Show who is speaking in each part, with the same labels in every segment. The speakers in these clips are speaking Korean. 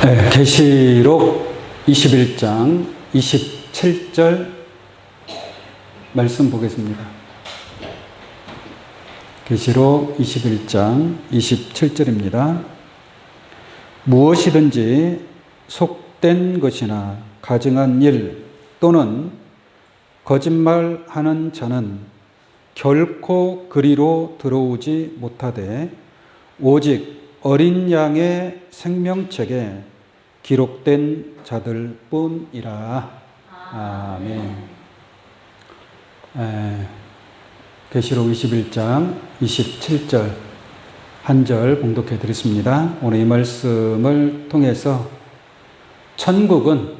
Speaker 1: 네, 계시록 21장 27절 말씀 보겠습니다. 계시록 21장 27절입니다. 무엇이든지 속된 것이나 가증한 일 또는 거짓말하는 자는 결코 그리로 들어오지 못하되 오직 어린 양의 생명책에 기록된 자들 뿐이라. 아멘. 계시록 21장 27절 한 절 봉독해 드렸습니다. 오늘 이 말씀을 통해서 천국은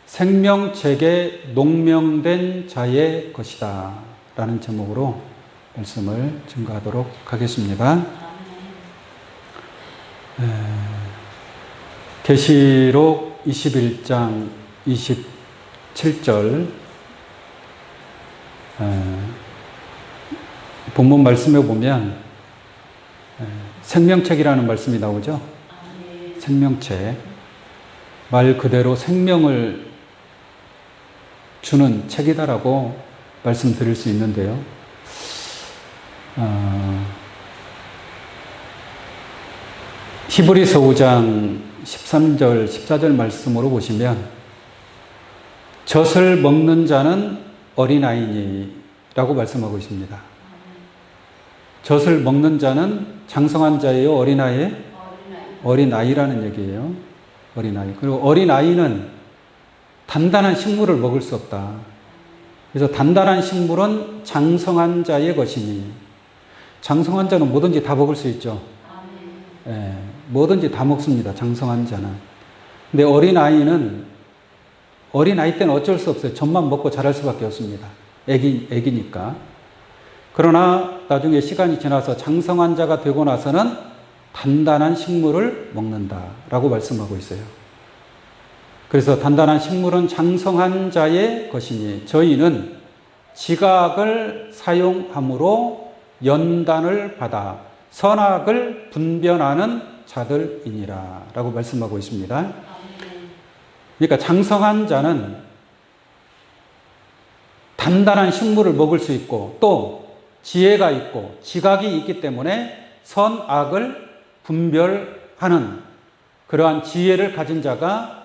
Speaker 1: 생명책에 농명된 자의 것이다 라는 제목으로 말씀을 증거하도록 하겠습니다. 계시록 21장 27절 본문 말씀에 보면 생명책이라는 말씀이 나오죠. 생명책, 말 그대로 생명을 주는 책이다라고 말씀드릴 수 있는데요. 히브리서 5장 13절, 14절 말씀으로 보시면 젖을 먹는 자는 어린아이니 라고 말씀하고 있습니다. 젖을 먹는 자는 장성한 자예요? 어린아이예요? 어린아이라는 얘기예요. 어린아이. 그리고 어린아이는 단단한 식물을 먹을 수 없다. 그래서 단단한 식물은 장성한 자의 것이니, 장성한 자는 뭐든지 다 먹을 수 있죠. 예, 뭐든지 다 먹습니다. 장성한 자는. 근데 어린아이는 어린아이 때는 어쩔 수 없어요. 젖만 먹고 자랄 수밖에 없습니다. 애기니까. 그러나 나중에 시간이 지나서 장성한 자가 되고 나서는 단단한 식물을 먹는다라고 말씀하고 있어요. 그래서 단단한 식물은 장성한 자의 것이니 저희는 지각을 사용함으로 연단을 받아 선악을 분별하는 자들이니라 라고 말씀하고 있습니다. 그러니까 장성한 자는 단단한 식물을 먹을 수 있고 또 지혜가 있고 지각이 있기 때문에 선악을 분별하는 그러한 지혜를 가진 자가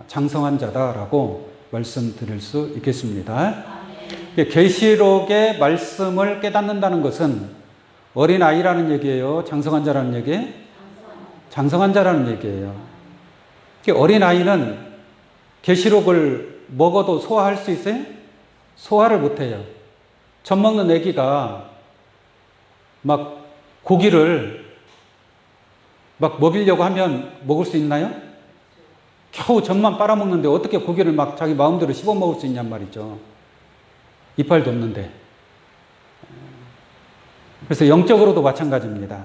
Speaker 1: 장성한 자다라고 말씀드릴 수 있겠습니다. 계시록의 말씀을 깨닫는다는 것은 어린아이라는 얘기예요? 장성한 자라는 얘기예요? 장성한 자라는 얘기예요. 어린아이는 계시록을 먹어도 소화할 수 있어요? 소화를 못해요. 젖 먹는 아기가 막 고기를 막 먹이려고 하면 먹을 수 있나요? 겨우 젖만 빨아먹는데 어떻게 고기를 막 자기 마음대로 씹어 먹을 수 있냔 말이죠. 이빨도 없는데. 그래서 영적으로도 마찬가지입니다.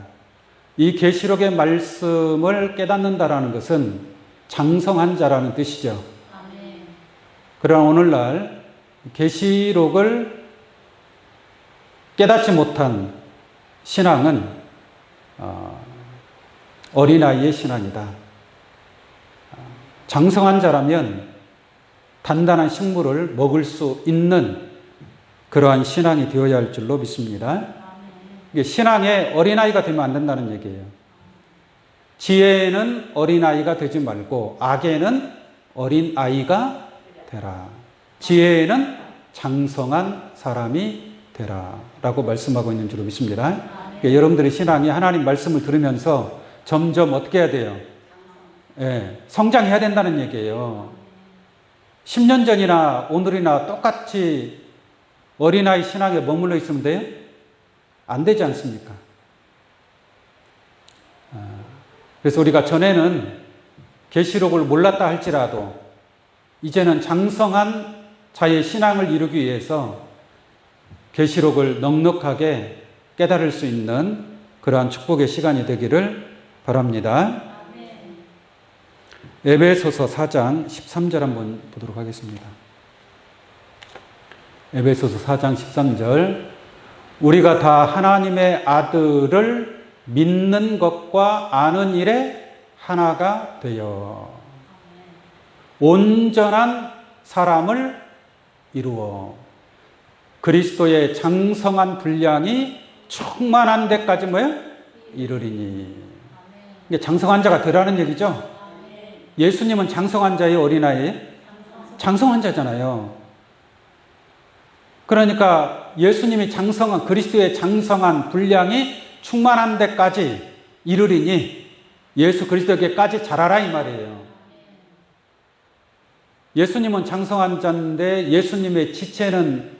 Speaker 1: 이 계시록의 말씀을 깨닫는다라는 것은 장성한 자라는 뜻이죠. 그러나 오늘날 계시록을 깨닫지 못한 신앙은 어린아이의 신앙이다. 장성한 자라면 단단한 식물을 먹을 수 있는 그러한 신앙이 되어야 할 줄로 믿습니다. 신앙에 어린아이가 되면 안 된다는 얘기예요. 지혜에는 어린아이가 되지 말고 악에는 어린아이가 되라. 지혜에는 장성한 사람이 되라 라고 말씀하고 있는 줄로 믿습니다. 그러니까 여러분들의 신앙이 하나님 말씀을 들으면서 점점 어떻게 해야 돼요? 성장해야 된다는 얘기예요. 10년 전이나 오늘이나 똑같이 어린아이 신앙에 머물러 있으면 돼요? 안 되지 않습니까? 그래서 우리가 전에는 계시록을 몰랐다 할지라도 이제는 장성한 자의 신앙을 이루기 위해서 계시록을 넉넉하게 깨달을 수 있는 그러한 축복의 시간이 되기를 바랍니다. 에베소서 4장 13절 한번 보도록 하겠습니다. 에베소서 4장 13절 우리가 다 하나님의 아들을 믿는 것과 아는 일에 하나가 되어 온전한 사람을 이루어 그리스도의 장성한 분량이 충만한 데까지 뭐예요? 이르리니. 이게 장성한 자가 되라는 얘기죠. 예수님은 장성한 자의 어린아이, 장성한 자잖아요. 그러니까 예수님이 장성한 그리스도의 장성한 분량이 충만한 데까지 이르리니 예수 그리스도에게까지 자라라 이 말이에요. 예수님은 장성한 자인데 예수님의 지체는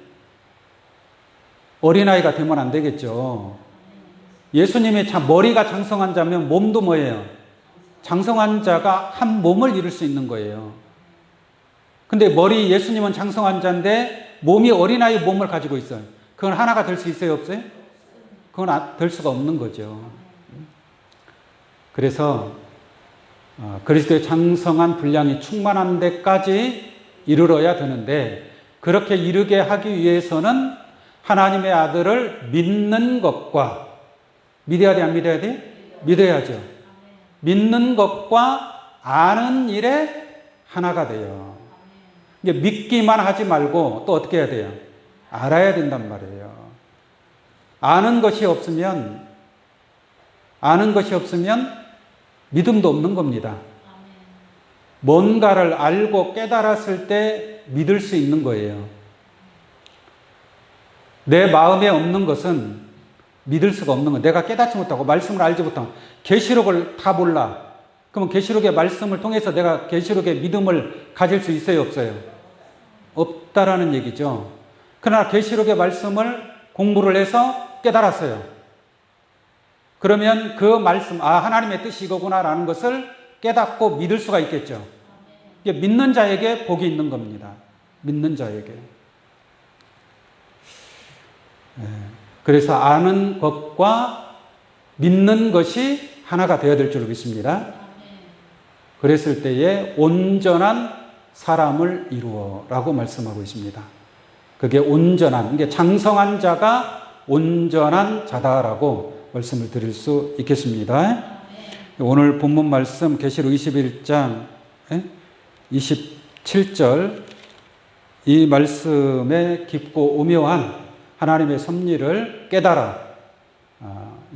Speaker 1: 어린아이가 되면 안 되겠죠. 예수님의 머리가 장성한 자면 몸도 뭐예요? 장성한 자가 한 몸을 이룰 수 있는 거예요. 근데 예수님은 장성한 자인데 몸이 어린아이 몸을 가지고 있어요. 그건 하나가 될 수 있어요? 없어요? 그건 될 수가 없는 거죠. 그래서 그리스도의 장성한 분량이 충만한 데까지 이르러야 되는데 그렇게 이르게 하기 위해서는 하나님의 아들을 믿는 것과 믿어야 돼, 안 믿어야 돼? 믿어야죠. 믿는 것과 아는 일에 하나가 돼요. 이게 믿기만 하지 말고 또 어떻게 해야 돼요? 알아야 된단 말이에요. 아는 것이 없으면 믿음도 없는 겁니다. 뭔가를 알고 깨달았을 때 믿을 수 있는 거예요. 내 마음에 없는 것은 믿을 수가 없는 거예요. 내가 깨닫지 못하고 말씀을 알지 못하고 계시록을 다 몰라. 그러면 계시록의 말씀을 통해서 내가 계시록의 믿음을 가질 수 있어요? 없어요? 없다라는 얘기죠. 그러나 계시록의 말씀을 공부를 해서 깨달았어요. 그러면 그 말씀, 하나님의 뜻이 이거구나라는 것을 깨닫고 믿을 수가 있겠죠. 이게 믿는 자에게 복이 있는 겁니다. 믿는 자에게. 그래서 아는 것과 믿는 것이 하나가 되어야 될 줄로 믿습니다. 그랬을 때에 온전한 사람을 이루어 라고 말씀하고 있습니다. 그게 온전한, 이게 장성한 자가 온전한 자다라고 말씀을 드릴 수 있겠습니다. 오늘 본문 말씀 계시록 21장 27절 이 말씀의 깊고 오묘한 하나님의 섭리를 깨달아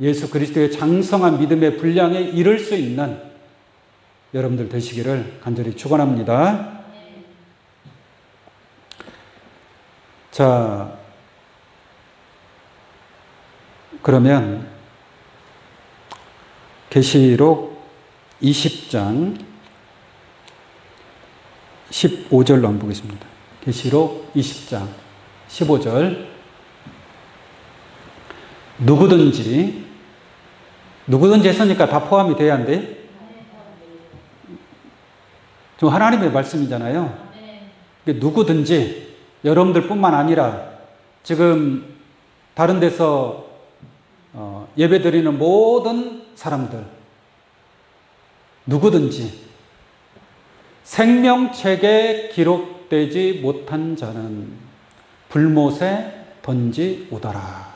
Speaker 1: 예수 그리스도의 장성한 믿음의 분량에 이를 수 있는 여러분들 되시기를 간절히 축원합니다. 자, 그러면 계시록 20장 15절로 한번 보겠습니다. 계시록 20장 15절 누구든지 했으니까 다 포함이 돼야 한대. 좀 하나님의 말씀이잖아요. 누구든지 여러분들 뿐만 아니라 지금 다른 데서 예배 드리는 모든 사람들 누구든지 생명책에 기록되지 못한 자는 불못에 던지오더라.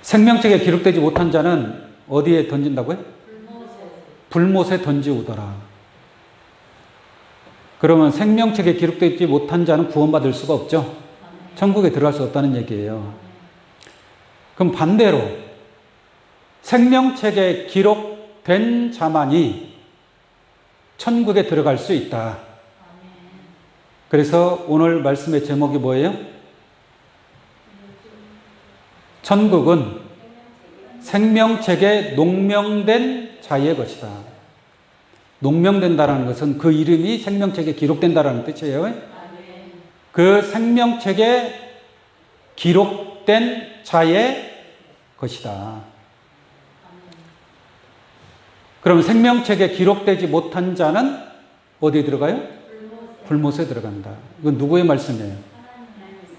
Speaker 1: 생명책에 기록되지 못한 자는 어디에 던진다고요? 불못에 던지오더라. 그러면 생명책에 기록되지 못한 자는 구원받을 수가 없죠. 천국에 들어갈 수 없다는 얘기예요. 그럼 반대로 생명책에 기록된 자만이 천국에 들어갈 수 있다. 그래서 오늘 말씀의 제목이 뭐예요? 천국은 생명책에 농명된 자의 것이다. 농명된다는 것은 그 이름이 생명책에 기록된다는 뜻이에요. 그 생명책에 기록된 자의 것이다. 그럼 생명책에 기록되지 못한 자는 어디에 들어가요? 불못에 들어간다. 이건 누구의 말씀이에요?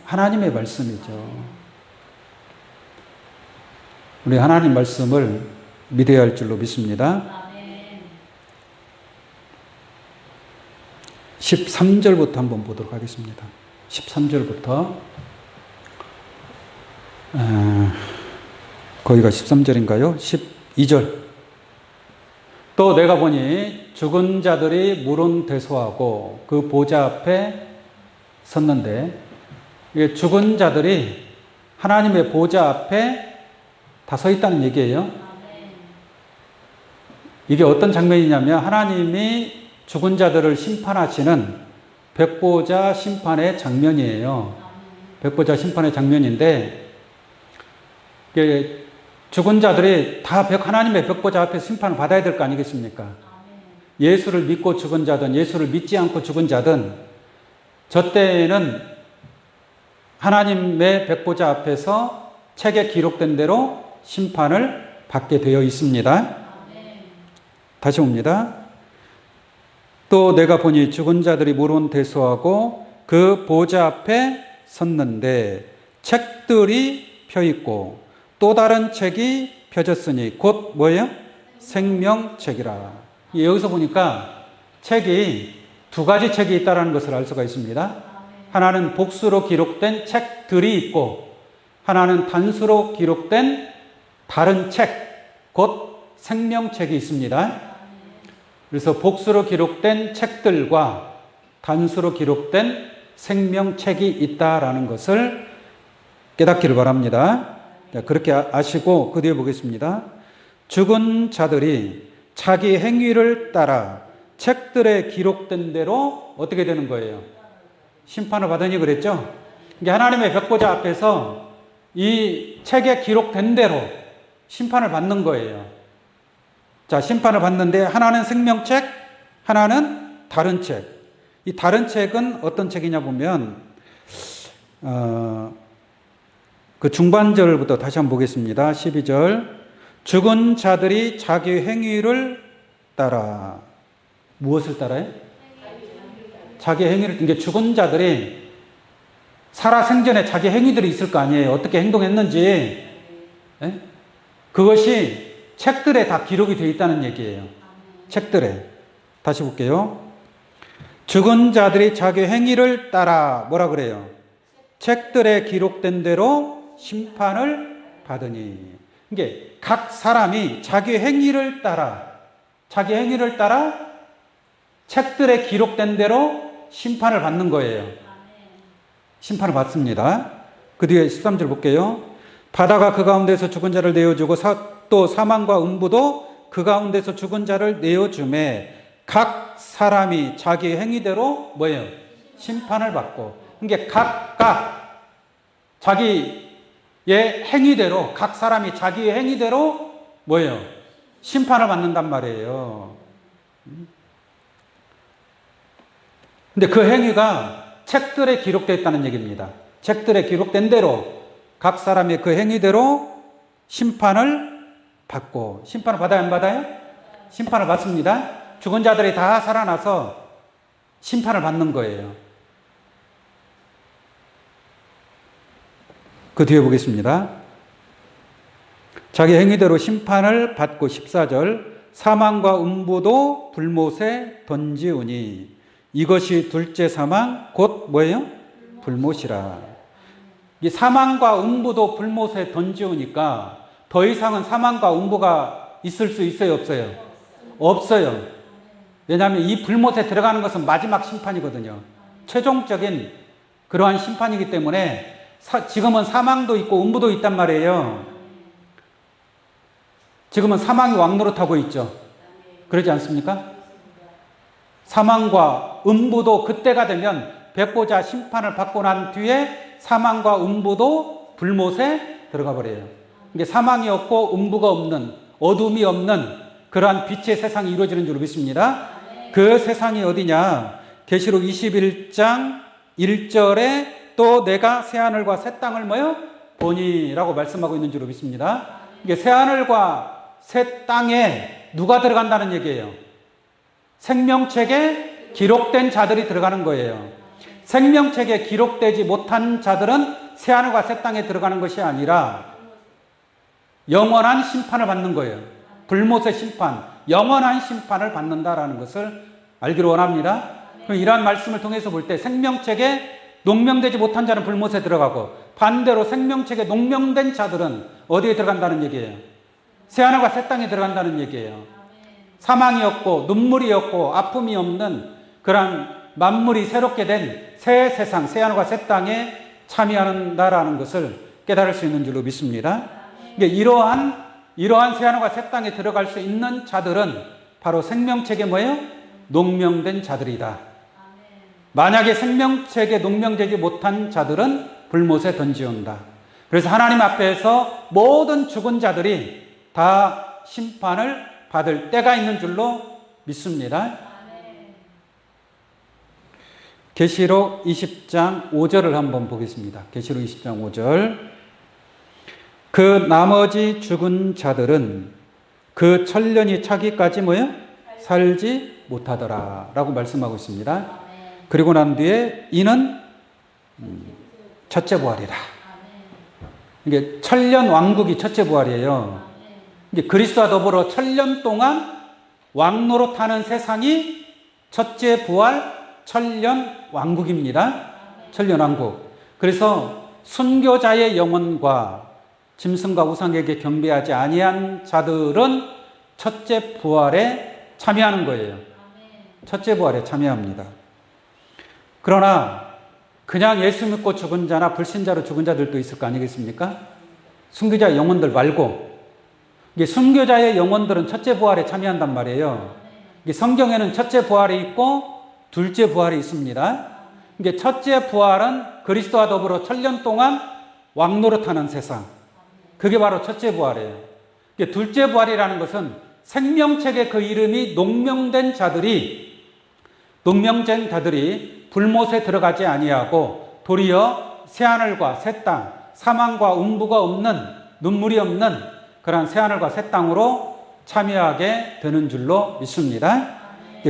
Speaker 1: 하나님의 말씀이죠. 우리 하나님 말씀을 믿어야 할 줄로 믿습니다. 13절부터 한번 보도록 하겠습니다. 13절부터 거기가 13절인가요? 12절 또 내가 보니 죽은 자들이 물은 대소하고 그 보좌 앞에 섰는데, 이게 죽은 자들이 하나님의 보좌 앞에 다 서 있다는 얘기예요. 이게 어떤 장면이냐면 하나님이 죽은 자들을 심판하시는 백보자 심판의 장면이에요. 백보자 심판의 장면인데, 죽은 자들이 다 하나님의 백보자 앞에 심판을 받아야 될 거 아니겠습니까? 예수를 믿고 죽은 자든 예수를 믿지 않고 죽은 자든 저 때에는 하나님의 백보자 앞에서 책에 기록된 대로 심판을 받게 되어 있습니다. 다시 봅니다. 또 내가 보니 죽은 자들이 물은 대소하고 그 보좌 앞에 섰는데 책들이 펴 있고 또 다른 책이 펴졌으니 곧 뭐예요? 생명책이라. 여기서 보니까 책이 두 가지 책이 있다는 것을 알 수가 있습니다. 하나는 복수로 기록된 책들이 있고 하나는 단수로 기록된 다른 책, 곧 생명책이 있습니다. 그래서 복수로 기록된 책들과 단수로 기록된 생명책이 있다라는 것을 깨닫기를 바랍니다. 그렇게 아시고 그 뒤에 보겠습니다. 죽은 자들이 자기 행위를 따라 책들에 기록된 대로 어떻게 되는 거예요? 심판을 받으니 그랬죠? 이게 하나님의 백보자 앞에서 이 책에 기록된 대로 심판을 받는 거예요. 자, 심판을 받는데 하나는 생명책, 하나는 다른 책. 이 다른 책은 어떤 책이냐 보면 그 중반절부터 다시 한번 보겠습니다. 12절. 죽은 자들이 자기 행위를 따라. 무엇을 따라요? 자기 행위를. 이게 죽은 자들이 살아 생전에 자기 행위들이 있을 거 아니에요. 어떻게 행동했는지. 네? 그것이 책들에 다 기록이 되어 있다는 얘기예요. 책들에. 다시 볼게요. 죽은 자들이 자기 행위를 따라 뭐라 그래요? 책들에 기록된 대로 심판을 받으니. 이게 각 사람이 자기 행위를 따라 책들에 기록된 대로 심판을 받는 거예요. 심판을 받습니다. 그 뒤에 13절 볼게요. 바다가 그 가운데서 죽은 자를 내어주고 또 사망과 음부도 그 가운데서 죽은 자를 내어주매 각 사람이 자기 행위대로 뭐예요? 심판을 받고. 이게 각각 자기의 행위대로, 각 사람이 자기의 행위대로 뭐예요? 심판을 받는단 말이에요. 근데 그 행위가 책들에 기록되어 있다는 얘기입니다. 책들에 기록된 대로 각 사람의 그 행위대로 심판을 받고. 심판을 받아야 안 받아요? 심판을 받습니다. 죽은 자들이 다 살아나서 심판을 받는 거예요. 그 뒤에 보겠습니다. 자기 행위대로 심판을 받고 14절. 사망과 음부도 불못에 던지우니 이것이 둘째 사망 곧 뭐예요? 불못이라. 이 사망과 음부도 불못에 던지우니까 더 이상은 사망과 음부가 있을 수 있어요? 없어요? 없어요. 왜냐하면 이 불못에 들어가는 것은 마지막 심판이거든요. 최종적인 그러한 심판이기 때문에 지금은 사망도 있고 음부도 있단 말이에요. 지금은 사망이 왕노릇하고 있죠. 그러지 않습니까? 사망과 음부도 그때가 되면 백보자 심판을 받고 난 뒤에 사망과 음부도 불못에 들어가 버려요. 이게 사망이 없고 음부가 없는, 어둠이 없는 그러한 빛의 세상이 이루어지는 줄 믿습니다. 그 세상이 어디냐? 계시록 21장 1절에 또 내가 새하늘과 새 땅을 뭐요? 보니라고 말씀하고 있는 줄 믿습니다. 이게 새하늘과 새 땅에 누가 들어간다는 얘기예요? 생명책에 기록된 자들이 들어가는 거예요. 생명책에 기록되지 못한 자들은 새하늘과 새 땅에 들어가는 것이 아니라 영원한 심판을 받는 거예요. 불못의 심판, 영원한 심판을 받는다라는 것을 알기를 원합니다. 그럼 이러한 말씀을 통해서 볼 때 생명책에 농명되지 못한 자는 불못에 들어가고 반대로 생명책에 농명된 자들은 어디에 들어간다는 얘기예요? 새하늘과 새 땅에 들어간다는 얘기예요. 사망이 없고 눈물이 없고 아픔이 없는 그러한 만물이 새롭게 된 새 세상, 새 하늘과 새 땅에 참여한다라는 것을 깨달을 수 있는 줄로 믿습니다. 이러한 새 하늘과 새 땅에 들어갈 수 있는 자들은 바로 생명책에 뭐예요? 농명된 자들이다. 만약에 생명책에 농명되지 못한 자들은 불못에 던지온다. 그래서 하나님 앞에서 모든 죽은 자들이 다 심판을 받을 때가 있는 줄로 믿습니다. 계시록 20장 5절을 한번 보겠습니다. 계시록 20장 5절. 그 나머지 죽은 자들은 그 천년이 차기까지 뭐예요? 살지 못하더라 라고 말씀하고 있습니다. 그리고 난 뒤에 이는 첫째 부활이라. 이게 천년 왕국이 첫째 부활이에요. 이게 그리스도와 더불어 천년 동안 왕노릇하는 세상이 첫째 부활 천년 왕국입니다. 천년 왕국. 그래서 순교자의 영혼과 짐승과 우상에게 경배하지 아니한 자들은 첫째 부활에 참여하는 거예요. 첫째 부활에 참여합니다. 그러나 그냥 예수 믿고 죽은 자나 불신자로 죽은 자들도 있을 거 아니겠습니까? 순교자의 영혼들 말고. 이게 순교자의 영혼들은 첫째 부활에 참여한단 말이에요. 이게 성경에는 첫째 부활이 있고 둘째 부활이 있습니다. 이게 첫째 부활은 그리스도와 더불어 천년 동안 왕노릇하는 세상. 그게 바로 첫째 부활이에요. 이게 둘째 부활이라는 것은 생명책에 그 이름이 농명된 자들이 불못에 들어가지 아니하고 도리어 새하늘과 새 땅, 사망과 음부가 없는, 눈물이 없는 그러한 새하늘과 새 땅으로 참여하게 되는 줄로 믿습니다.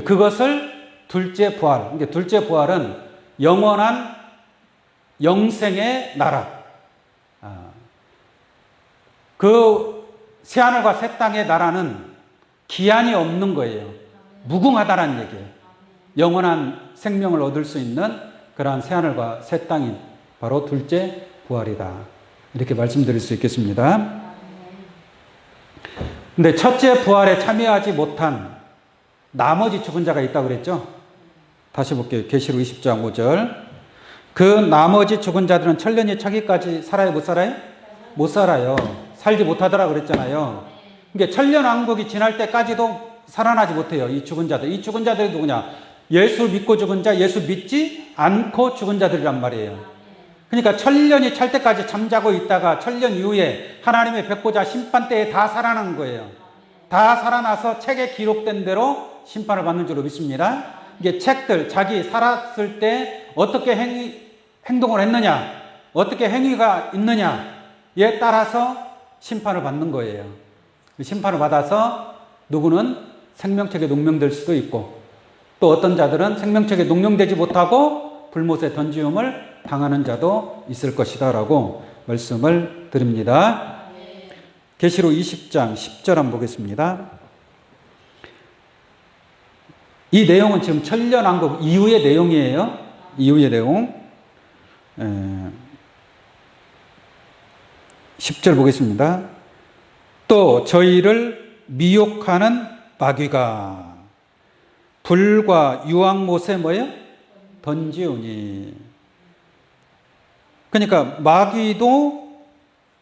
Speaker 1: 그것을 둘째 부활, 둘째 부활은 영원한 영생의 나라. 그 새하늘과 새 땅의 나라는 기한이 없는 거예요. 무궁하다라는 얘기예요. 영원한 생명을 얻을 수 있는 그러한 새하늘과 새 땅이 바로 둘째 부활이다. 이렇게 말씀드릴 수 있겠습니다. 근데 첫째 부활에 참여하지 못한 나머지 죽은 자가 있다고 그랬죠? 다시 볼게요. 계시록 20장 5절. 그 나머지 죽은 자들은 천년이 차기까지 살아요? 못 살아요? 못 살아요. 살지 못하더라 그랬잖아요. 그러니까 천년 왕국이 지날 때까지도 살아나지 못해요. 이 죽은 자들. 이 죽은 자들이 누구냐? 예수 믿고 죽은 자, 예수 믿지 않고 죽은 자들이란 말이에요. 그러니까 천년이 찰 때까지 잠자고 있다가 천년 이후에 하나님의 백보자 심판 때에 다 살아난 거예요. 다 살아나서 책에 기록된 대로 심판을 받는 줄로 믿습니다. 이게 책들, 자기 살았을 때 어떻게 행동을 했느냐, 어떻게 행위가 있느냐에 따라서 심판을 받는 거예요. 심판을 받아서 누구는 생명책에 농명될 수도 있고 또 어떤 자들은 생명책에 농명되지 못하고 불못에 던지움을 당하는 자도 있을 것이다 라고 말씀을 드립니다. 계시록 20장 10절 한번 보겠습니다. 이 내용은 지금 천년왕국 이후의 내용이에요. 이후의 내용. 10절 보겠습니다. 또 저희를 미혹하는 마귀가 불과 유황못에 뭐예요? 던지우니. 그러니까 마귀도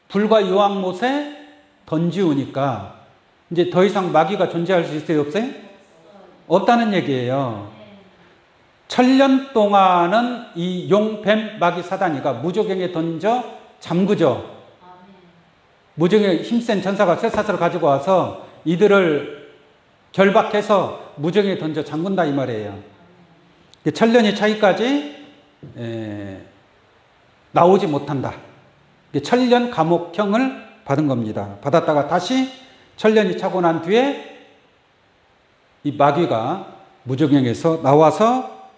Speaker 1: 불과 유황못에 던지우니까 이제 더 이상 마귀가 존재할 수 있어요? 없어요? 없다는 얘기예요. 천년 동안은 이 용, 뱀, 마귀, 사단이가 무저갱에 던져 잠그죠. 무저갱에 힘센 전사가 쇠사슬을 가지고 와서 이들을 결박해서 무저갱에 던져 잠근다 이 말이에요. 천년이 차기까지 나오지 못한다. 천년 감옥형을 받은 겁니다. 받았다가 다시 천년이 차고 난 뒤에 이 마귀가 무저갱에서 나와서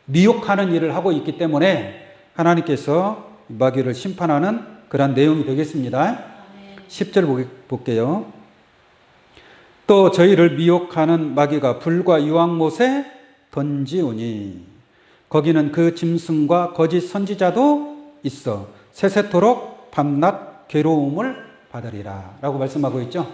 Speaker 1: 미혹하는 일을 하고 있기 때문에 하나님께서 마귀를 심판하는 그런 내용이 되겠습니다. 10절 볼게요. 또 저희를 미혹하는 마귀가 불과 유황못에 던지우니 거기는 그 짐승과 거짓 선지자도 있어 세세토록 밤낮 괴로움을 받으리라 라고 말씀하고 있죠.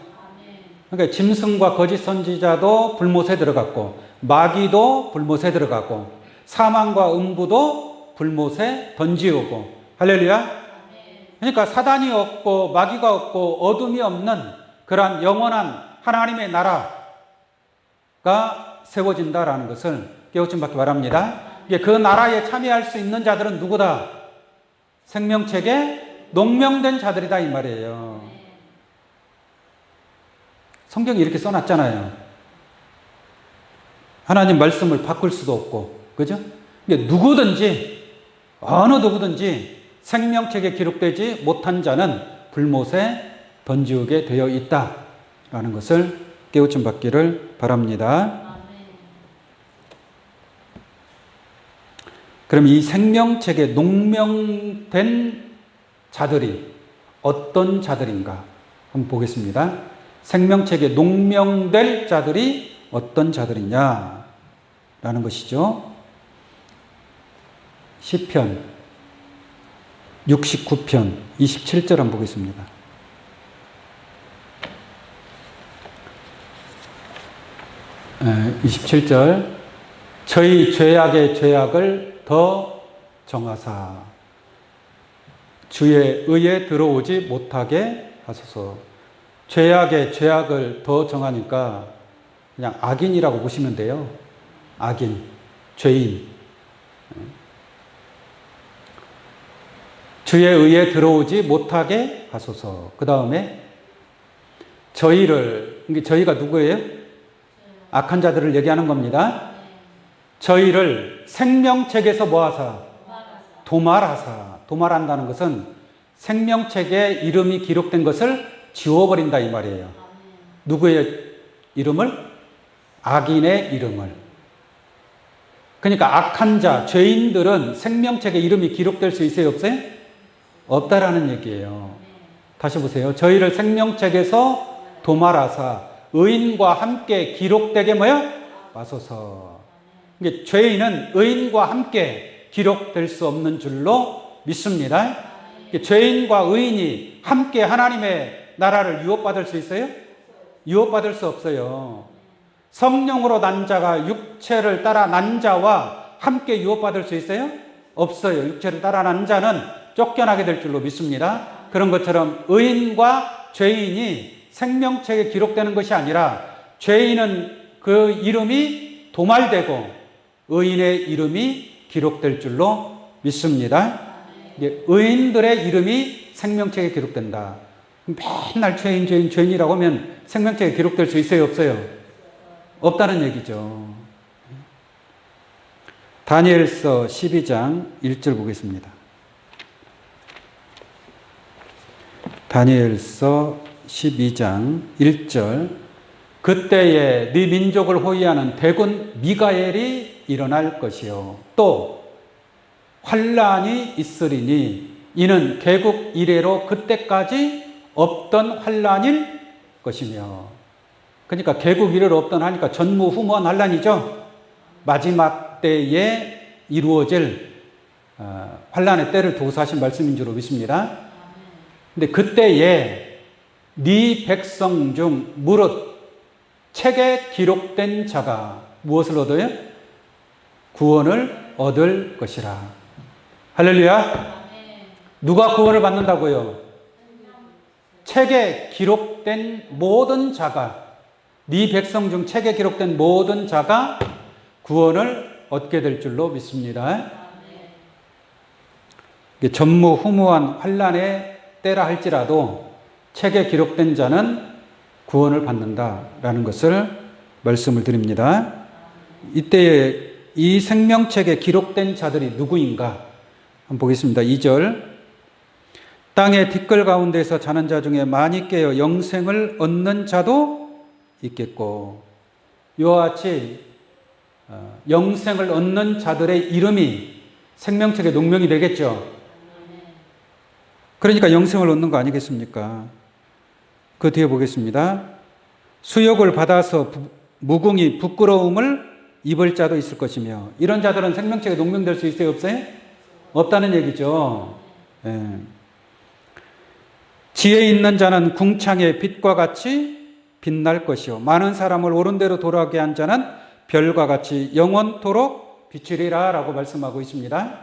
Speaker 1: 그러니까 짐승과 거짓 선지자도 불못에 들어갔고, 마귀도 불못에 들어가고, 사망과 음부도 불못에 던지우고. 할렐루야. 그러니까 사단이 없고 마귀가 없고 어둠이 없는 그러한 영원한 하나님의 나라가 세워진다라는 것을 깨우침 받기 바랍니다. 그 나라에 참여할 수 있는 자들은 누구다? 생명책에 농명된 자들이다 이 말이에요. 성경이 이렇게 써놨잖아요. 하나님 말씀을 바꿀 수도 없고, 그죠? 누구든지, 어느 누구든지 생명책에 기록되지 못한 자는 불못에 던지우게 되어 있다라는 것을 깨우침 받기를 바랍니다. 그럼 이 생명책에 농명된 자들이 어떤 자들인가 한번 보겠습니다. 생명책에 농명될 자들이 어떤 자들이냐라는 것이죠. 시편 69편 27절 한번 보겠습니다. 네, 27절 저희 죄악의 죄악을 더 정하사 주의 의에 들어오지 못하게 하소서. 죄악의 죄악을 더 정하니까 그냥 악인이라고 보시면 돼요. 악인, 죄인. 주의 의에 들어오지 못하게 하소서. 그 다음에 저희가 누구예요? 악한 자들을 얘기하는 겁니다. 저희를 생명책에서 뭐하사? 도말하사. 도말한다는 것은 생명책에 이름이 기록된 것을 지워버린다 이 말이에요. 누구의 이름을? 악인의 이름을. 그러니까 악한 자, 죄인들은 생명책에 이름이 기록될 수 있어요? 없어요? 없다라는 얘기예요. 다시 보세요. 저희를 생명책에서 도말하사 의인과 함께 기록되게 뭐요? 마소서. 죄인은 의인과 함께 기록될 수 없는 줄로 믿습니다. 죄인과 의인이 함께 하나님의 나라를 유업받을 수 있어요? 유업받을 수 없어요. 성령으로 난 자가 육체를 따라 난 자와 함께 유업받을 수 있어요? 없어요. 육체를 따라 난 자는 쫓겨나게 될 줄로 믿습니다. 그런 것처럼 의인과 죄인이 생명책에 기록되는 것이 아니라 죄인은 그 이름이 도말되고 의인의 이름이 기록될 줄로 믿습니다. 의인들의 이름이 생명책에 기록된다. 맨날 죄인이라고 하면 생명책에 기록될 수 있어요? 없어요? 없다는 얘기죠. 다니엘서 12장 1절 보겠습니다. 다니엘서 12장 1절 그때에 네 민족을 호위하는 대군 미가엘이 일어날 것이요 또 환란이 있으리니 이는 개국 이래로 그때까지 없던 환란일 것이며. 그러니까 개국 이래로 없던 하니까 전무후무한 환란이죠. 마지막 때에 이루어질 환란의 때를 두고서 하신 말씀인 줄로 믿습니다. 근데 그때에 네 백성 중 무릇 책에 기록된 자가 무엇을 얻어요? 구원을 얻을 것이라. 할렐루야. 누가 구원을 받는다고요? 책에 기록된 모든 자가, 네 백성 중 책에 기록된 모든 자가 구원을 얻게 될 줄로 믿습니다. 전무후무한 환란의 때라 할지라도 책에 기록된 자는 구원을 받는다라는 것을 말씀을 드립니다. 이때 이 생명책에 기록된 자들이 누구인가 한번 보겠습니다. 2절 땅의 티끌 가운데서 자는 자 중에 많이 깨어 영생을 얻는 자도 있겠고 이와 같이 영생을 얻는 자들의 이름이 생명책에 농명이 되겠죠. 그러니까 영생을 얻는 거 아니겠습니까? 그 뒤에 보겠습니다. 수욕을 받아서 무궁히 부끄러움을 입을 자도 있을 것이며 이런 자들은 생명책에 농명될 수 있어요? 없어요? 없다는 얘기죠. 네. 지혜 있는 자는 궁창의 빛과 같이 빛날 것이요 많은 사람을 옳은 대로 돌아오게 한 자는 별과 같이 영원토록 비추리라 라고 말씀하고 있습니다.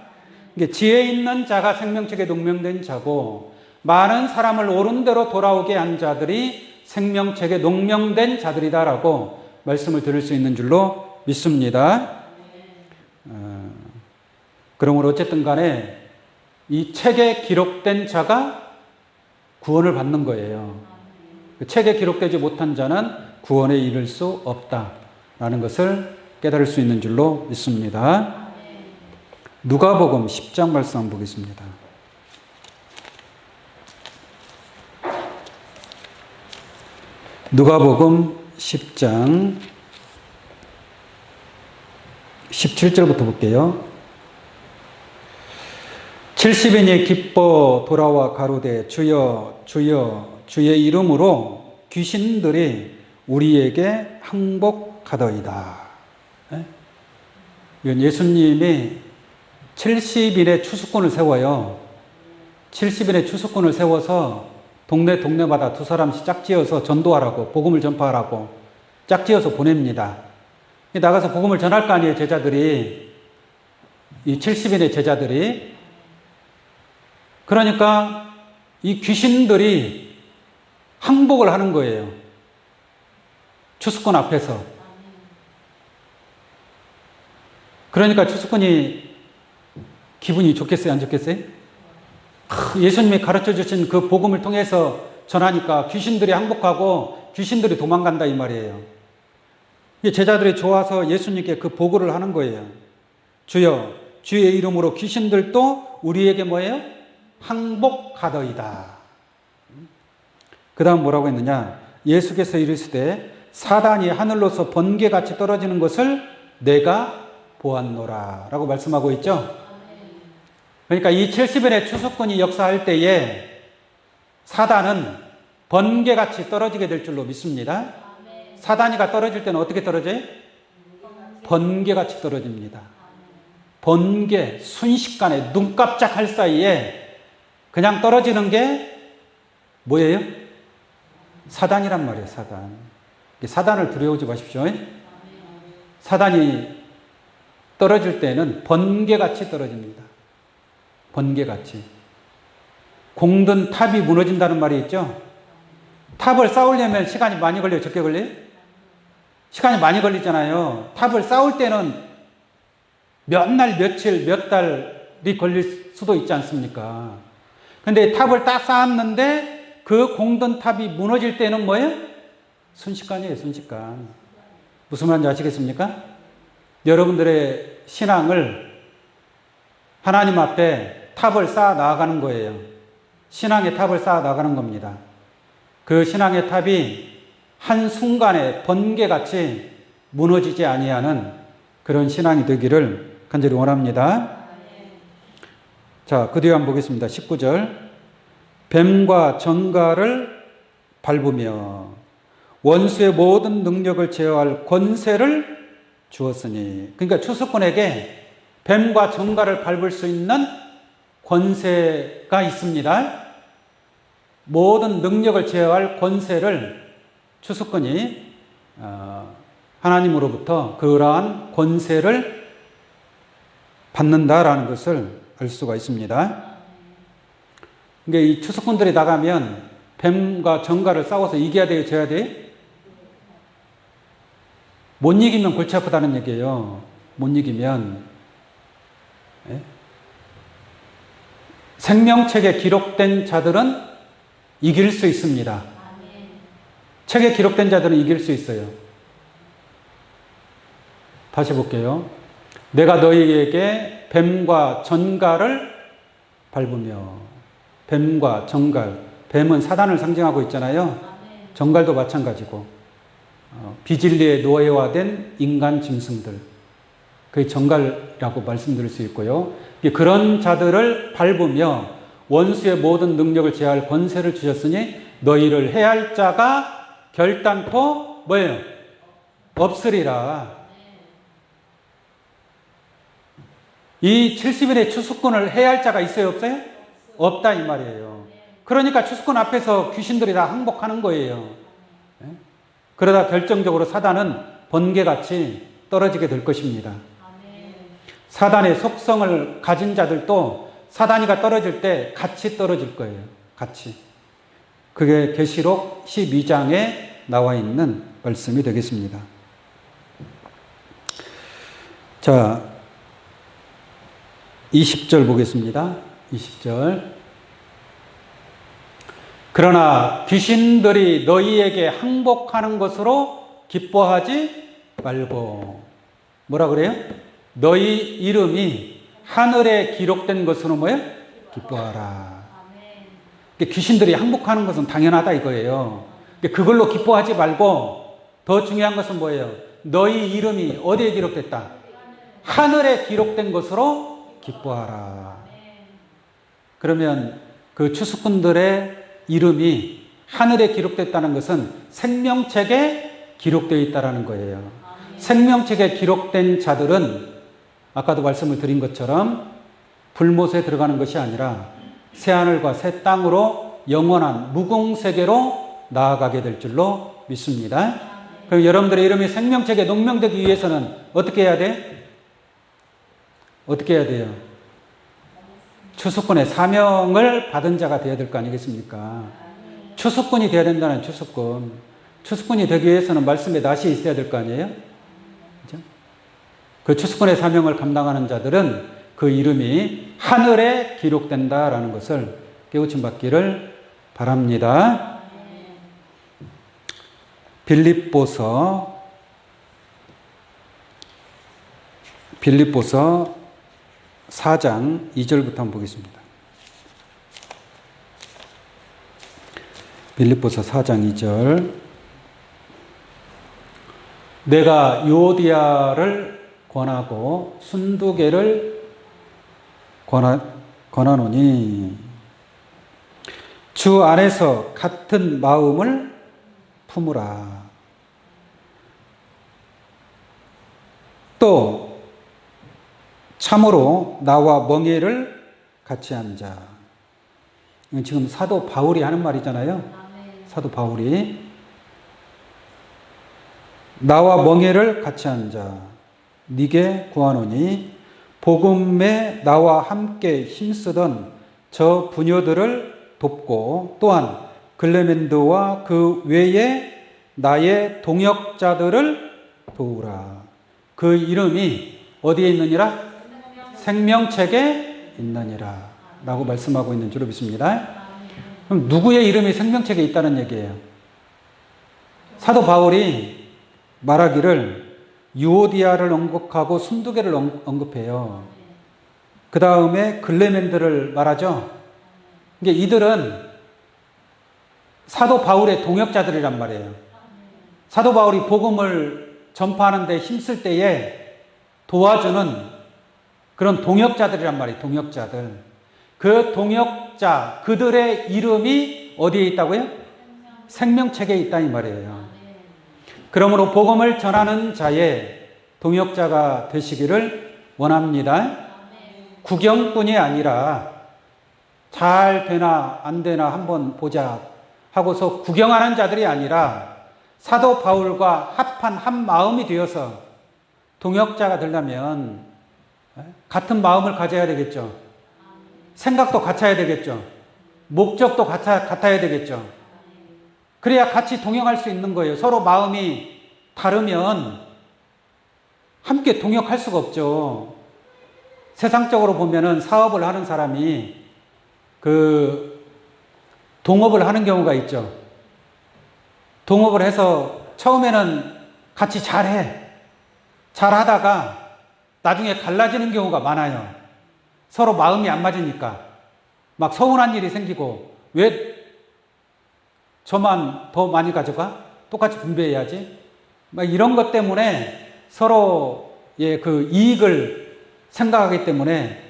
Speaker 1: 이게 지혜 있는 자가 생명책에 농명된 자고 많은 사람을 옳은 대로 돌아오게 한 자들이 생명책에 농명된 자들이다라고 말씀을 드릴 수 있는 줄로 믿습니다. 그러므로 어쨌든 간에 이 책에 기록된 자가 구원을 받는 거예요. 그 책에 기록되지 못한 자는 구원에 이를 수 없다라는 것을 깨달을 수 있는 줄로 믿습니다. 누가복음 10장 말씀 한번 보겠습니다. 누가복음 10장 17절부터 볼게요. 70인이 기뻐 돌아와 가로되 주여 주여 주의 이름으로 귀신들이 우리에게 항복하더이다. 이건 예수님이 70인의 추수꾼을 세워요. 70인의 추수꾼을 세워서 동네마다 두 사람씩 짝지어서 전도하라고, 복음을 전파하라고 짝지어서 보냅니다. 나가서 복음을 전할 거 아니에요, 제자들이. 이 70인의 제자들이. 그러니까 이 귀신들이 항복을 하는 거예요. 추수꾼 앞에서. 그러니까 추수꾼이 기분이 좋겠어요, 안 좋겠어요? 예수님이 가르쳐 주신 그 복음을 통해서 전하니까 귀신들이 항복하고 귀신들이 도망간다 이 말이에요. 제자들이 좋아서 예수님께 그 보고를 하는 거예요. 주여, 주의 이름으로 귀신들도 우리에게 뭐예요? 항복하더이다. 그 다음 뭐라고 했느냐? 예수께서 이르시되 사단이 하늘로서 번개같이 떨어지는 것을 내가 보았노라 라고 말씀하고 있죠. 그러니까 이 70일의 추수꾼이 역사할 때에 사단은 번개같이 떨어지게 될 줄로 믿습니다. 사단이가 떨어질 때는 어떻게 떨어져요? 번개같이 떨어집니다. 번개, 순식간에 눈 깜짝할 사이에 그냥 떨어지는 게 뭐예요? 사단이란 말이에요, 사단. 사단을 두려워하지 마십시오. 사단이 떨어질 때는 번개같이 떨어집니다. 번개같이. 공든 탑이 무너진다는 말이 있죠? 탑을 쌓으려면 시간이 많이 걸려요? 적게 걸려요? 시간이 많이 걸리잖아요. 탑을 쌓을 때는 몇 날, 며칠, 몇 달이 걸릴 수도 있지 않습니까? 근데 탑을 딱 쌓았는데 그 공든 탑이 무너질 때는 뭐예요? 순식간이에요, 순식간. 무슨 말인지 아시겠습니까? 여러분들의 신앙을 하나님 앞에 탑을 쌓아 나가는 거예요. 신앙의 탑을 쌓아 나가는 겁니다. 그 신앙의 탑이 한순간에 번개같이 무너지지 아니하는 그런 신앙이 되기를 간절히 원합니다. 자, 그 뒤에 한번 보겠습니다. 19절. 뱀과 정갈을 밟으며 원수의 모든 능력을 제어할 권세를 주었으니. 그러니까 추수꾼에게 뱀과 정갈을 밟을 수 있는 권세가 있습니다. 모든 능력을 제어할 권세를 추수꾼이 하나님으로부터 그러한 권세를 받는다라는 것을 알 수가 있습니다. 그러니까 이 추수꾼들이 나가면 뱀과 정갈을 싸워서 이겨야 돼요, 져야 돼요? 못 이기면 골치 아프다는 얘기예요. 못 이기면. 생명책에 기록된 자들은 이길 수 있습니다. 책에 기록된 자들은 이길 수 있어요. 다시 볼게요. 내가 너희에게 뱀과 정갈을 밟으며. 뱀과 정갈. 뱀은 사단을 상징하고 있잖아요. 정갈도 마찬가지고. 비진리에 노예화된 인간 짐승들. 그게 정갈이라고 말씀드릴 수 있고요. 그런 자들을 밟으며 원수의 모든 능력을 제어할 권세를 주셨으니 너희를 해할 자가 결단코 뭐예요? 없으리라. 이 70일의 추수꾼을 해할 자가 있어요, 없어요? 없다 이 말이에요. 그러니까 추수꾼 앞에서 귀신들이 다 항복하는 거예요. 그러다 결정적으로 사단은 번개같이 떨어지게 될 것입니다. 사단의 속성을 가진 자들도 사단이가 떨어질 때 같이 떨어질 거예요. 같이. 그게 계시록 12장에 나와 있는 말씀이 되겠습니다. 자, 20절 보겠습니다. 20절. 그러나 귀신들이 너희에게 항복하는 것으로 기뻐하지 말고. 뭐라 그래요? 너희 이름이 하늘에 기록된 것으로 뭐예요? 기뻐하라. 귀신들이 항복하는 것은 당연하다 이거예요. 그걸로 기뻐하지 말고 더 중요한 것은 뭐예요? 너희 이름이 어디에 기록됐다? 하늘에 기록된 것으로 기뻐하라. 그러면 그 추수꾼들의 이름이 하늘에 기록됐다는 것은 생명책에 기록되어 있다는 거예요. 생명책에 기록된 자들은 아까도 말씀을 드린 것처럼 불못에 들어가는 것이 아니라 새하늘과 새 땅으로 영원한 무궁세계로 나아가게 될 줄로 믿습니다. 그럼 여러분들의 이름이 생명책에 농명되기 위해서는 어떻게 해야 돼? 어떻게 해야 돼요? 추수꾼의 사명을 받은 자가 되어야 될 거 아니겠습니까? 추수꾼이 되어야 된다는 추수꾼. 추수꾼이 되기 위해서는 말씀에 낫이 있어야 될 거 아니에요? 그렇죠? 그 추수꾼의 사명을 감당하는 자들은 그 이름이 하늘에 기록된다라는 것을 깨우침 받기를 바랍니다. 빌립보서 4장 2절부터 한번 보겠습니다. 빌립보서 4장 2절. 내가 유오디아를 권하고 순두개를 권하노니 주 안에서 같은 마음을 품으라. 또 참으로 나와 멍에를 같이 한 자. 이건 지금 사도 바울이 하는 말이잖아요. 사도 바울이 나와 멍에를 같이 한 자 네게 구하노니 복음에 나와 함께 힘쓰던 저 부녀들을 돕고 또한 글레멘드와 그 외에 나의 동역자들을 도우라. 그 이름이 어디에 있느니라? 생명책에 있느니라 라고 말씀하고 있는 줄로 믿습니다. 그럼 누구의 이름이 생명책에 있다는 얘기예요? 사도 바울이 말하기를 유오디아를 언급하고 순두개를 언급해요. 그 다음에 글레멘드를 말하죠. 이들은 사도 바울의 동역자들이란 말이에요. 사도 바울이 복음을 전파하는 데 힘쓸 때에 도와주는 그런 동역자들이란 말이에요. 동역자들. 그 동역자, 그들의 이름이 어디에 있다고요? 생명책에 있다 이 말이에요. 그러므로 복음을 전하는 자의 동역자가 되시기를 원합니다. 구경꾼이 아니라 잘 되나 안 되나 한번 보자 하고서 구경하는 자들이 아니라 사도 바울과 합한 한 마음이 되어서 동역자가 되려면 같은 마음을 가져야 되겠죠. 생각도 같아야 되겠죠. 목적도 같아야 되겠죠. 그래야 같이 동역할 수 있는 거예요. 서로 마음이 다르면 함께 동역할 수가 없죠. 세상적으로 보면은 사업을 하는 사람이 동업을 하는 경우가 있죠. 동업을 해서 처음에는 같이 잘하다가 나중에 갈라지는 경우가 많아요. 서로 마음이 안 맞으니까 막 서운한 일이 생기고 왜 저만 더 많이 가져가? 똑같이 분배해야지. 막 이런 것 때문에 서로의 그 이익을 생각하기 때문에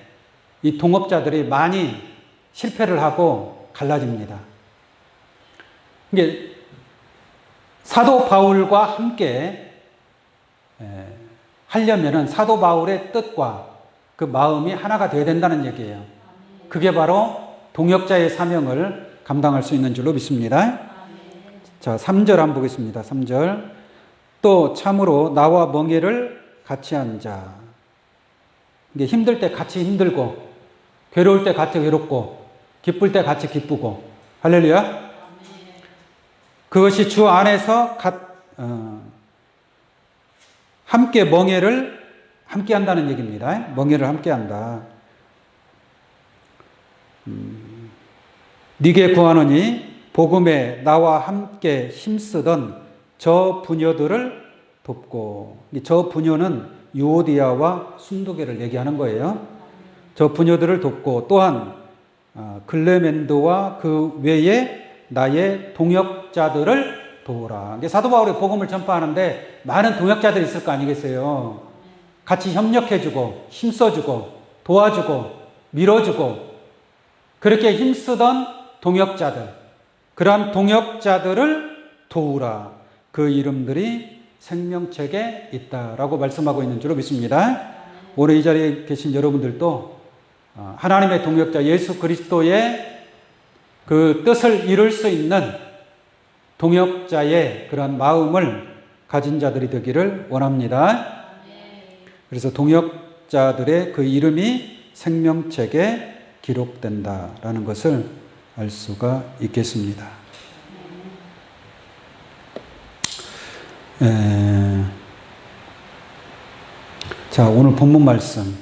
Speaker 1: 이 동업자들이 많이 실패를 하고 갈라집니다. 이게 사도 바울과 함께 하려면은 사도 바울의 뜻과 그 마음이 하나가 되어야 된다는 얘기예요. 그게 바로 동역자의 사명을 감당할 수 있는 줄로 믿습니다. 자, 3절 한번 보겠습니다. 3절. 또 참으로 나와 멍에를 같이 한 자. 이게 힘들 때 같이 힘들고, 괴로울 때 같이 괴롭고, 기쁠 때 같이 기쁘고. 할렐루야. 그것이 주 안에서 함께 멍에를 함께 한다는 얘기입니다. 멍에를 함께 한다. 네게 구하노니 복음에 나와 함께 힘쓰던 저 부녀들을 돕고, 저 부녀는 유오디아와 순두계를 얘기하는 거예요. 저 부녀들을 돕고 또한 글레멘도와 그 외에 나의 동역자들을 도우라. 사도 바울이 복음을 전파하는데 많은 동역자들이 있을 거 아니겠어요. 같이 협력해주고 힘써주고 도와주고 밀어주고 그렇게 힘쓰던 동역자들, 그러한 동역자들을 도우라. 그 이름들이 생명책에 있다라고 말씀하고 있는 줄로 믿습니다. 오늘 이 자리에 계신 여러분들도 하나님의 동역자 예수 그리스도의 그 뜻을 이룰 수 있는 동역자의 그런 마음을 가진 자들이 되기를 원합니다. 그래서 동역자들의 그 이름이 생명책에 기록된다라는 것을 알 수가 있겠습니다. 자, 오늘 본문 말씀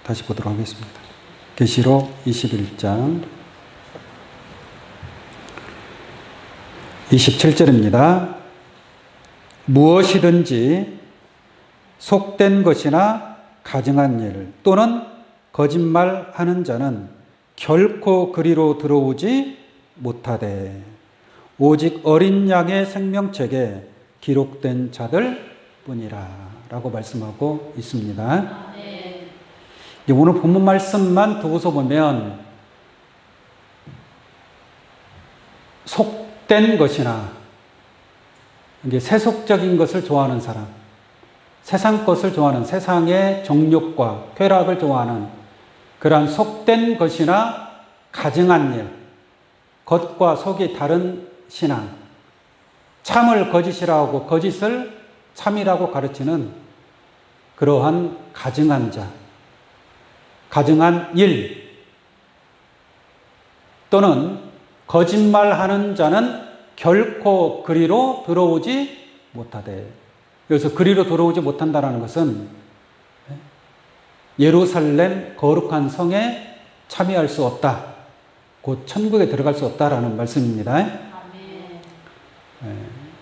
Speaker 1: 다시 보도록 하겠습니다. 계시록 21장 27절입니다. 무엇이든지 속된 것이나 가증한 일 또는 거짓말하는 자는 결코 그리로 들어오지 못하되 오직 어린 양의 생명책에 기록된 자들 뿐이라 라고 말씀하고 있습니다. 오늘 본문 말씀만 두고서 보면 속된 것이나 이게 세속적인 것을 좋아하는 사람, 세상 것을 좋아하는, 세상의 정욕과 쾌락을 좋아하는 그러한 속된 것이나 가증한 일, 겉과 속이 다른 신앙, 참을 거짓이라고 거짓을 참이라고 가르치는 그러한 가증한 자, 가증한 일 또는 거짓말하는 자는 결코 그리로 들어오지 못하되, 여기서 그리로 들어오지 못한다는 것은 예루살렘 거룩한 성에 참여할 수 없다, 곧 천국에 들어갈 수 없다라는 말씀입니다.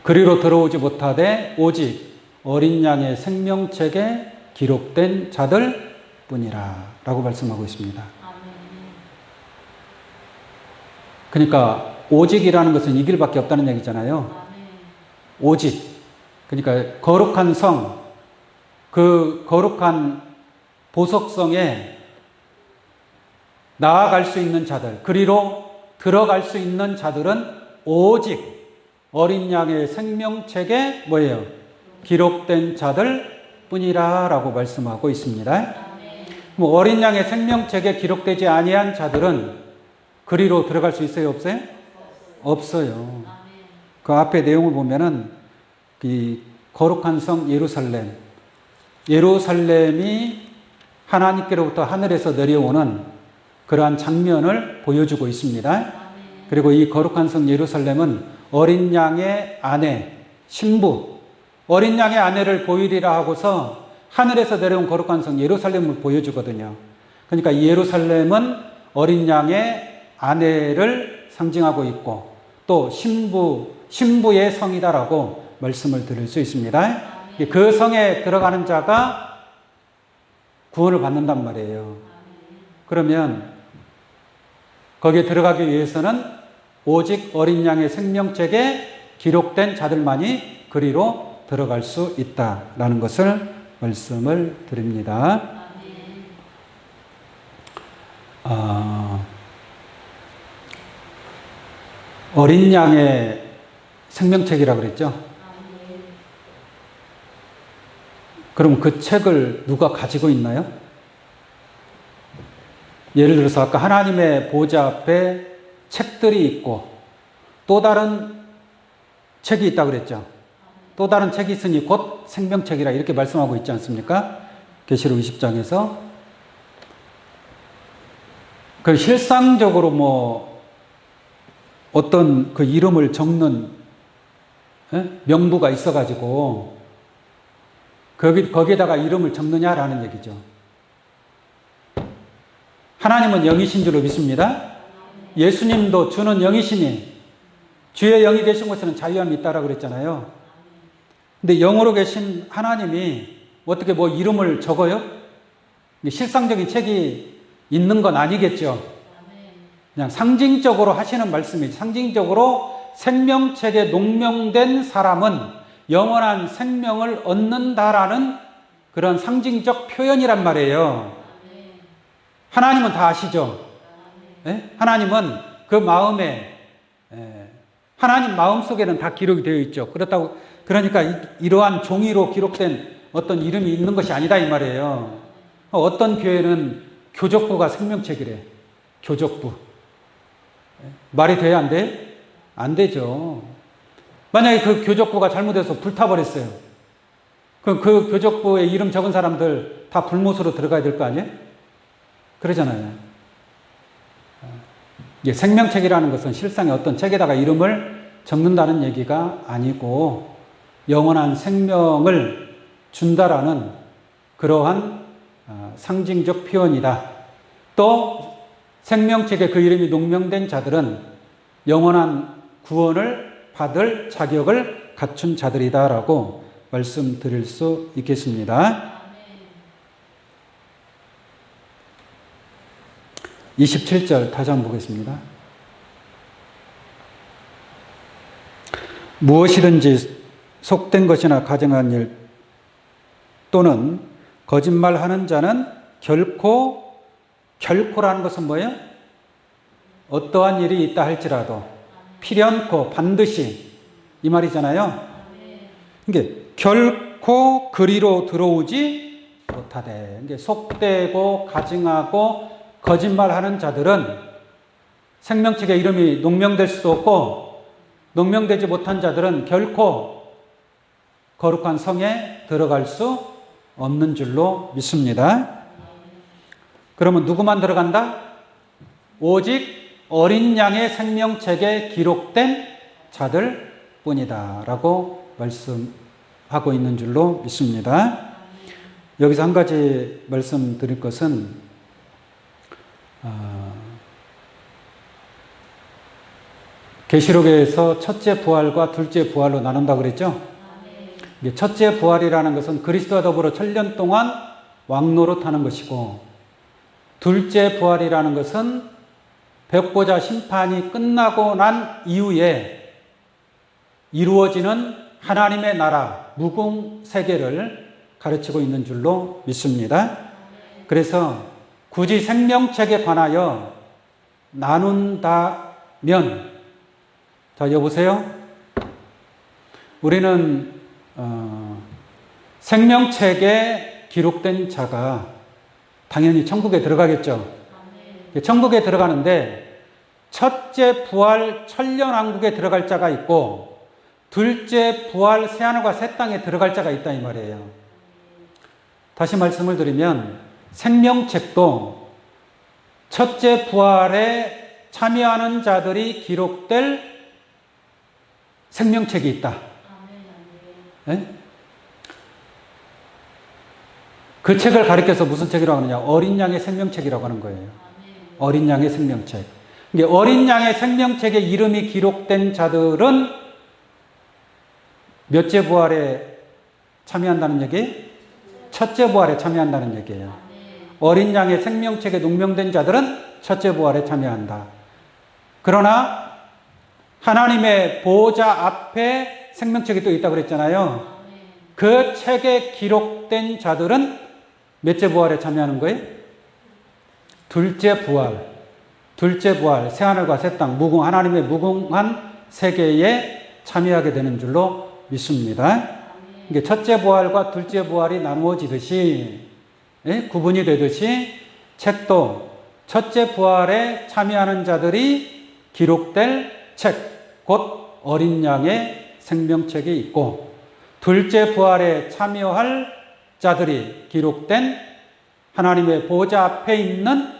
Speaker 1: 그리로 들어오지 못하되 오직 어린 양의 생명책에 기록된 자들 뿐이라 라고 말씀하고 있습니다. 그러니까 오직이라는 것은 이 길밖에 없다는 얘기잖아요. 오직, 그러니까 거룩한 성, 그 거룩한 보석성에 나아갈 수 있는 자들, 그리로 들어갈 수 있는 자들은 오직 어린 양의 생명책에 뭐예요? 기록된 자들 뿐이라 라고 말씀하고 있습니다. 어린 양의 생명책에 기록되지 아니한 자들은 그리로 들어갈 수 있어요? 없어요? 없어요. 그 앞에 내용을 보면은 이 거룩한 성 예루살렘, 예루살렘이 하나님께로부터 하늘에서 내려오는 그러한 장면을 보여주고 있습니다. 그리고 이 거룩한 성 예루살렘은 어린 양의 아내, 신부, 어린 양의 아내를 보이리라 하고서 하늘에서 내려온 거룩한 성 예루살렘을 보여주거든요. 그러니까 이 예루살렘은 어린 양의 아내를 상징하고 있고 또 신부의 성이다라고 말씀을 드릴 수 있습니다. 그 성에 들어가는 자가 구원을 받는단 말이에요. 그러면 거기에 들어가기 위해서는 오직 어린 양의 생명책에 기록된 자들만이 그리로 들어갈 수 있다라는 것을 말씀을 드립니다. 어린 양의 생명책이라고 그랬죠? 그럼 그 책을 누가 가지고 있나요? 예를 들어서 아까 하나님의 보좌 앞에 책들이 있고 또 다른 책이 있다고 그랬죠. 또 다른 책이 있으니 곧 생명책이라 이렇게 말씀하고 있지 않습니까? 계시록 20장에서. 그 실상적으로 뭐 어떤 그 이름을 적는 명부가 있어가지고 거기에다가 이름을 적느냐라는 얘기죠. 하나님은 영이신 줄로 믿습니다. 예수님도 주는 영이시니 주의 영이 계신 곳에는 자유함이 있다라고 그랬잖아요. 근데 영으로 계신 하나님이 어떻게 뭐 이름을 적어요? 실상적인 책이 있는 건 아니겠죠. 그냥 상징적으로 하시는 말씀이지. 상징적으로 생명책에 농명된 사람은 영원한 생명을 얻는다라는 그런 상징적 표현이란 말이에요. 하나님은 다 아시죠? 하나님은 그 마음에, 하나님 마음 속에는 다 기록이 되어 있죠. 그러니까 이러한 종이로 기록된 어떤 이름이 있는 것이 아니다 이 말이에요. 어떤 교회는 교적부가 생명책이래. 교적부. 말이 돼야 안 돼? 안 되죠. 만약에 그 교적부가 잘못해서 불타버렸어요. 그럼 그 교적부에 이름 적은 사람들 다 불못으로 들어가야 될 거 아니에요? 그러잖아요. 이게 생명책이라는 것은 실상의 어떤 책에다가 이름을 적는다는 얘기가 아니고 영원한 생명을 준다라는 그러한 상징적 표현이다. 또 생명책에 그 이름이 농명된 자들은 영원한 구원을 받을 자격을 갖춘 자들이다라고 말씀드릴 수 있겠습니다. 27절 다시 한번 보겠습니다. 무엇이든지 속된 것이나 가증한 일 또는 거짓말하는 자는 결코라는 것은 뭐예요? 어떠한 일이 있다 할지라도 필연코 반드시 이 말이잖아요. 이게 결코 그리로 들어오지 못하되 이게 속되고 가증하고 거짓말하는 자들은 생명책에 이름이 농명될 수도 없고 농명되지 못한 자들은 결코 거룩한 성에 들어갈 수 없는 줄로 믿습니다. 그러면 누구만 들어간다? 오직 어린 양의 생명책에 기록된 자들 뿐이다 라고 말씀하고 있는 줄로 믿습니다. 여기서 한 가지 말씀드릴 것은 계시록에서 첫째 부활과 둘째 부활로 나눈다고 그랬죠? 첫째 부활이라는 것은 그리스도와 더불어 1000년 동안 왕노릇하는 것이고 둘째 부활이라는 것은 백보자 심판이 끝나고 난 이후에 이루어지는 하나님의 나라 무궁 세계를 가르치고 있는 줄로 믿습니다. 그래서 굳이 생명책에 관하여 나눈다면 자 여보세요? 우리는 생명책에 기록된 자가 당연히 천국에 들어가겠죠. 천국에 들어가는데 첫째 부활 천년왕국에 들어갈 자가 있고 둘째 부활 새하늘과 새 땅에 들어갈 자가 있다 이 말이에요. 다시 말씀을 드리면 생명책도 첫째 부활에 참여하는 자들이 기록될 생명책이 있다. 네? 그 책을 가리켜서 무슨 책이라고 하느냐? 어린 양의 생명책이라고 하는 거예요. 어린 양의 생명책. 이게 어린 양의 생명책에 이름이 기록된 자들은 몇째 부활에 참여한다는 얘기? 첫째 부활에 참여한다는 얘기예요. 어린 양의 생명책에 농명된 자들은 첫째 부활에 참여한다. 그러나 하나님의 보호자 앞에 생명책이 또 있다고 그랬잖아요. 그 책에 기록된 자들은 몇째 부활에 참여하는 거예요? 둘째 부활, 새하늘과 새 땅, 하나님의 무궁한 세계에 참여하게 되는 줄로 믿습니다. 이게 첫째 부활과 둘째 부활이 나누어지듯이, 구분이 되듯이 책도 첫째 부활에 참여하는 자들이 기록될 책, 곧 어린 양의 생명책이 있고 둘째 부활에 참여할 자들이 기록된 하나님의 보좌 앞에 있는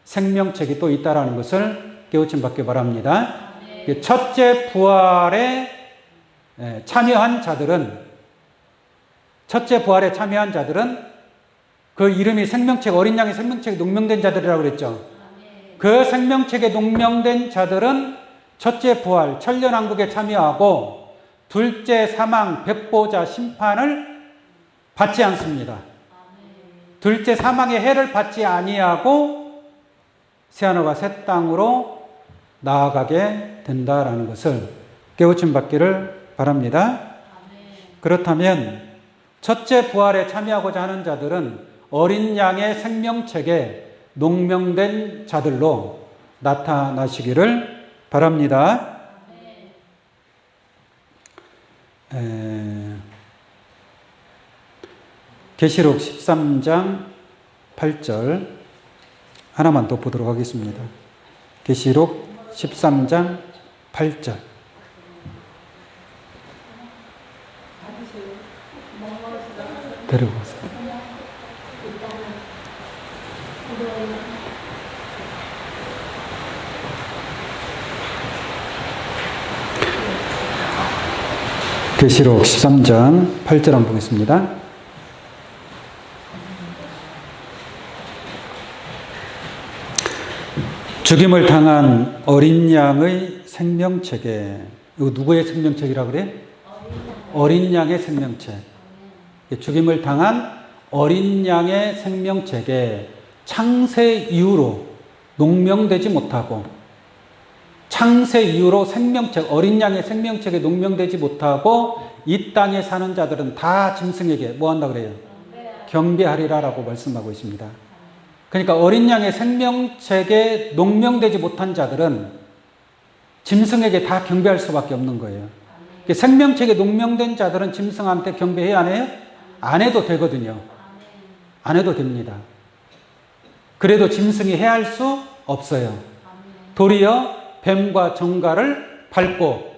Speaker 1: 생명책이 또 있다는 것을 깨우침 받기 바랍니다. 첫째 부활에 참여한 자들은 그 이름이 생명책, 어린 양의 생명책에 농명된 자들이라고 그랬죠. 그 생명책에 농명된 자들은 첫째 부활, 천년왕국에 참여하고 둘째 사망, 백보자 심판을 받지 않습니다. 둘째 사망의 해를 받지 아니하고 새하늘과 새 땅으로 나아가게 된다라는 것을 깨우침 받기를 바랍니다. 그렇다면 첫째 부활에 참여하고자 하는 자들은 어린 양의 생명책에 농명된 자들로 나타나시기를 바랍니다. 계시록 13장 8절 하나만 더 보도록 하겠습니다. 계시록 13장 8절 데려오세요. 계시록 13장 8절 한번 보겠습니다. 죽임을 당한 어린 양의 생명책에, 이거 누구의 생명책이라고 그래? 어린 양의 생명책. 죽임을 당한 어린 양의 생명책에 창세 이후로 농명되지 못하고, 창세 이후로 어린 양의 생명책에 농명되지 못하고 이 땅에 사는 자들은 다 짐승에게 뭐 한다 그래요? 경배하리라라고 말씀하고 있습니다. 그러니까 어린 양의 생명책에 농명되지 못한 자들은 짐승에게 다 경배할 수밖에 없는 거예요. 생명책에 농명된 자들은 짐승한테 경배해야 안 해요? 안 해도 되거든요. 안 해도 됩니다. 그래도 짐승이 해할 수 없어요. 도리어 뱀과 정갈을 밟고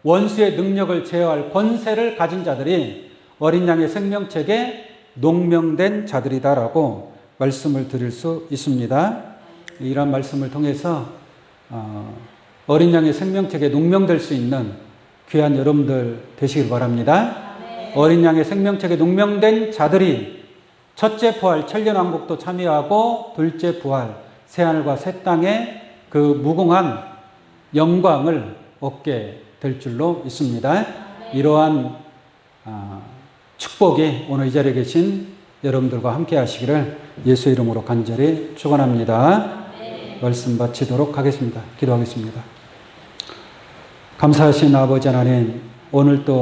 Speaker 1: 원수의 능력을 제어할 권세를 가진 자들이 어린 양의 생명책에 농명된 자들이다라고 말씀을 드릴 수 있습니다. 이런 말씀을 통해서 어린 양의 생명책에 농명될 수 있는 귀한 여러분들 되시길 바랍니다. 어린 양의 생명책에 농명된 자들이 첫째 부활, 천년왕국도 참여하고 둘째 부활, 새하늘과 새 땅의 그 무궁한 영광을 얻게 될 줄로 믿습니다. 이러한 축복이 오늘 이 자리에 계신 여러분들과 함께 하시기를 예수 이름으로 간절히 축원합니다. 말씀 마치도록 하겠습니다. 기도하겠습니다. 감사하신 아버지 하나님, 오늘 또